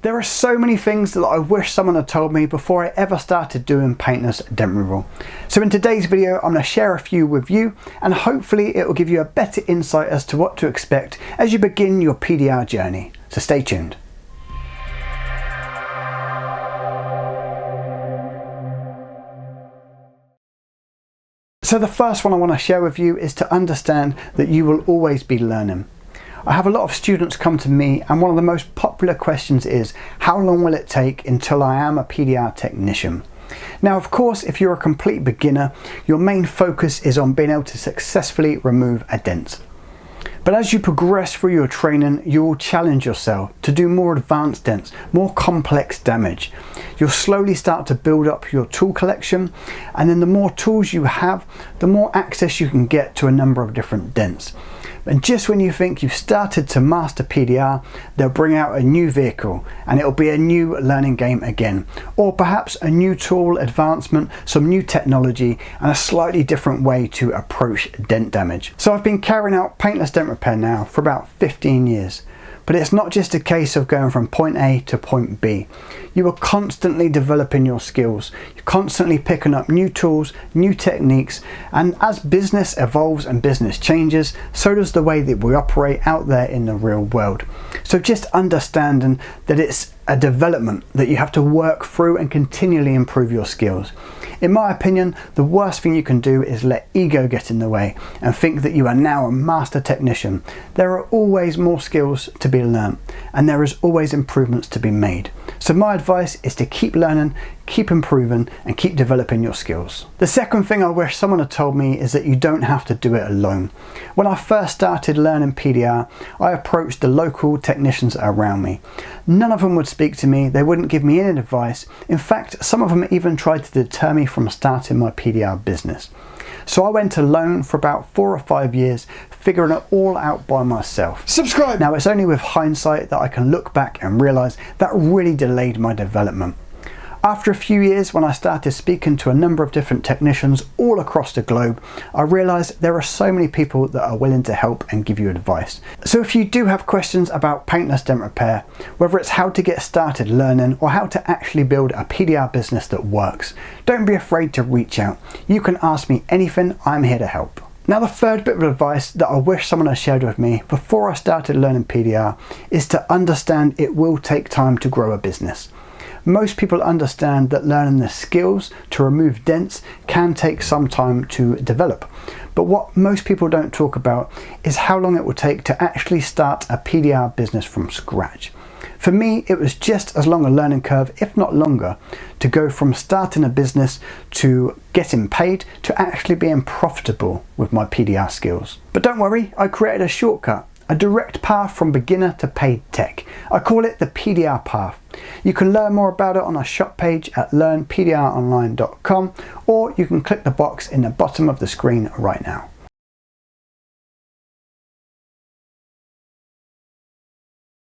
There are so many things that I wish someone had told me before I ever started doing paintless dent removal. So in today's video, I'm going to share a few with you, and hopefully it will give you a better insight as to what to expect as you begin your PDR journey. So stay tuned. So the first one I want to share with you is to understand that you will always be learning. I have a lot of students come to me, and one of the most popular questions is, how long will it take until I am a PDR technician? Now, of course, if you're a complete beginner, your main focus is on being able to successfully remove a dent. But as you progress through your training, you will challenge yourself to do more advanced dents, more complex damage. You'll slowly start to build up your tool collection, and then the more tools you have, the more access you can get to a number of different dents. And just when you think you've started to master PDR, they'll bring out a new vehicle and it'll be a new learning game again. Or perhaps a new tool advancement, some new technology, and a slightly different way to approach dent damage. So I've been carrying out paintless dent repair now for about 15 years. But it's not just a case of going from point A to point B. You are constantly developing your skills. You're constantly picking up new tools, new techniques, and as business evolves and business changes, so does the way that we operate out there in the real world. So just understanding that it's a development that you have to work through and continually improve your skills. In my opinion, the worst thing you can do is let ego get in the way and think that you are now a master technician. There are always more skills to be learnt, and there is always improvements to be made. So my advice is to keep learning, keep improving, and keep developing your skills. The second thing I wish someone had told me is that you don't have to do it alone. When I first started learning PDR, I approached the local technicians around me. None of them would speak to me, they wouldn't give me any advice. In fact, some of them even tried to deter me from starting my PDR business. So I went alone for about 4 or 5 years, figuring it all out by myself. Subscribe! Now, it's only with hindsight that I can look back and realise that really delayed my development. After a few years, when I started speaking to a number of different technicians all across the globe, I realised there are so many people that are willing to help and give you advice. So if you do have questions about paintless dent repair, whether it's how to get started learning or how to actually build a PDR business that works, don't be afraid to reach out. You can ask me anything, I'm here to help. Now, the third bit of advice that I wish someone had shared with me before I started learning PDR is to understand it will take time to grow a business. Most people understand that learning the skills to remove dents can take some time to develop. But what most people don't talk about is how long it will take to actually start a PDR business from scratch. For me, it was just as long a learning curve, if not longer, to go from starting a business to getting paid to actually being profitable with my PDR skills. But don't worry, I created a shortcut. A direct path from beginner to paid tech. I call it the PDR path. You can learn more about it on our shop page at learnpdronline.com, or you can click the box in the bottom of the screen right now.